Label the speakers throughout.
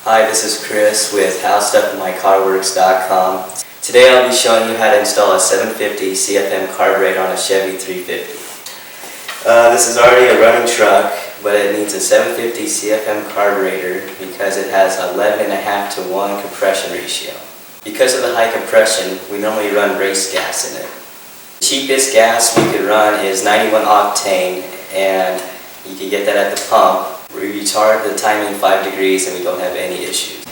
Speaker 1: Hi, this is Chris with Howstuffinmycarworks.com. Today I'll be showing you how to install a 750 CFM carburetor on a Chevy 350. This is already a running truck, but it needs a 750 CFM carburetor because it has 11.5 to 1 compression ratio. Because of the high compression, we normally run race gas in it. The cheapest gas we could run is 91 octane, and you can get that at the pump. We retard the timing 5 degrees and we don't have any issues.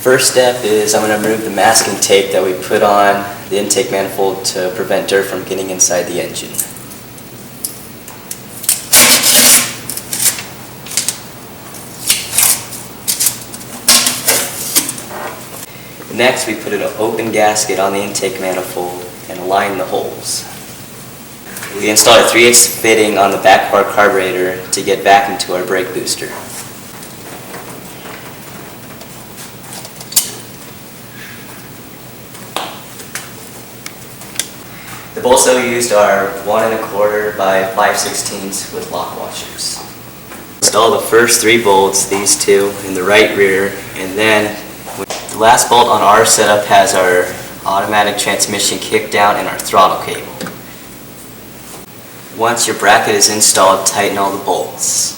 Speaker 1: First step is I'm going to remove the masking tape that we put on the intake manifold to prevent dirt from getting inside the engine. Next, we put an open gasket on the intake manifold and align the holes. We installed a 3/8 fitting on the back of our carburetor to get back into our brake booster. The bolts that we used are 1 1/4 by 5/16 with lock washers. Install the first 3 bolts, these 2 in the right rear, and then the last bolt on our setup has our automatic transmission kickdown and our throttle cable. Once your bracket is installed, tighten all the bolts.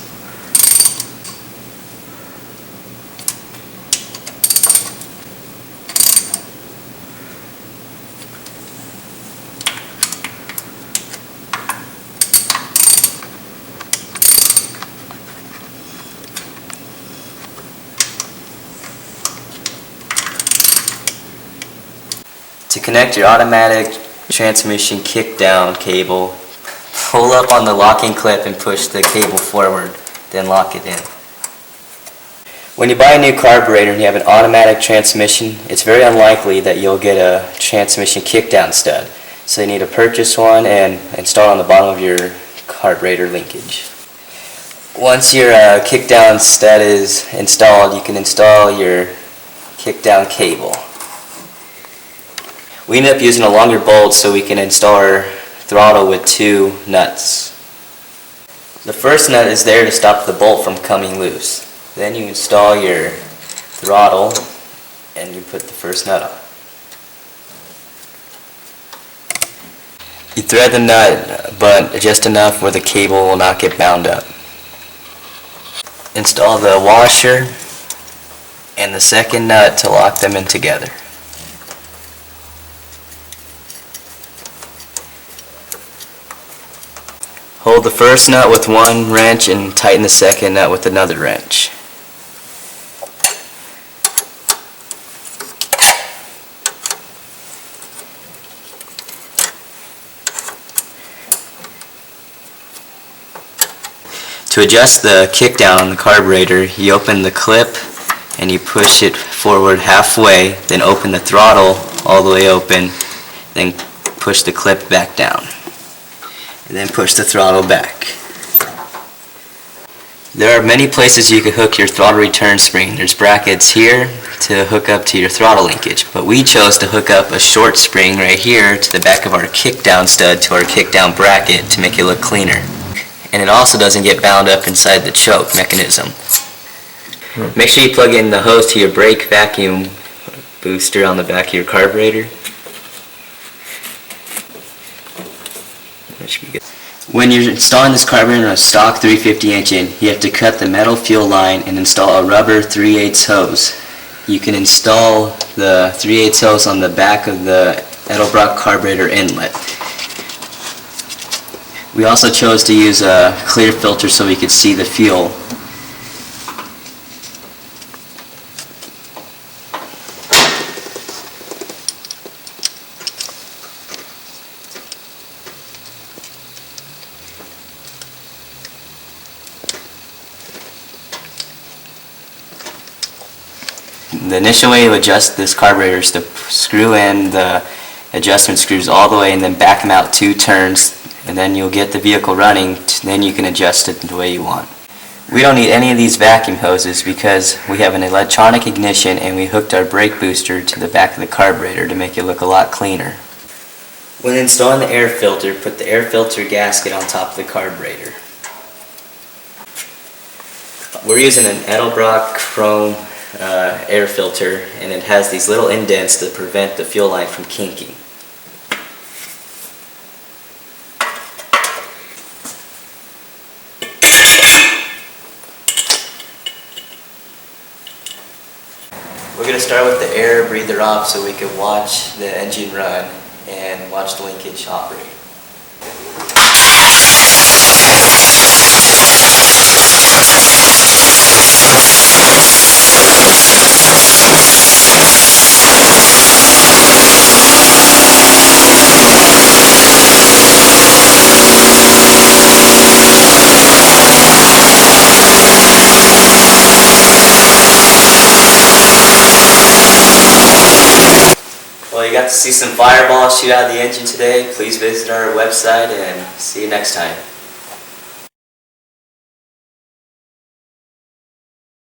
Speaker 1: To connect your automatic transmission kickdown cable, pull up on the locking clip and push the cable forward, then lock it in. When you buy a new carburetor and you have an automatic transmission, it's very unlikely that you'll get a transmission kickdown stud. So you need to purchase one and install on the bottom of your carburetor linkage. Once your kickdown stud is installed, you can install your kickdown cable. We ended up using a longer bolt so we can install our throttle with 2 nuts. The first nut is there to stop the bolt from coming loose. Then you install your throttle and you put the first nut on. You thread the nut, but just enough where the cable will not get bound up. Install the washer and the second nut to lock them in together. Hold the first nut with one wrench and tighten the second nut with another wrench. To adjust the kickdown on the carburetor, you open the clip and you push it forward halfway, then open the throttle all the way open, then push the clip back down. And then push the throttle back. There are many places you can hook your throttle return spring. There's brackets here to hook up to your throttle linkage, but we chose to hook up a short spring right here to the back of our kickdown stud to our kickdown bracket to make it look cleaner. And it also doesn't get bound up inside the choke mechanism. Make sure you plug in the hose to your brake vacuum booster on the back of your carburetor. When you're installing this carburetor on a stock 350 engine, you have to cut the metal fuel line and install a rubber 3/8 hose. You can install the 3/8 hose on the back of the Edelbrock Carburetor inlet. We also chose to use a clear filter so we could see the fuel. The initial way to adjust this carburetor is to screw in the adjustment screws all the way and then back them out 2 turns, and then you'll get the vehicle running. Then you can adjust it the way you want. We don't need any of these vacuum hoses because we have an electronic ignition and we hooked our brake booster to the back of the carburetor to make it look a lot cleaner. When installing the air filter, put the air filter gasket on top of the carburetor. We're using an Edelbrock chrome air filter, and it has these little indents to prevent the fuel line from kinking. We're going to start with the air breather off so we can watch the engine run and watch the linkage operate. Well, you got to see some fireballs shoot out of the engine today. Please visit our website and see you next time.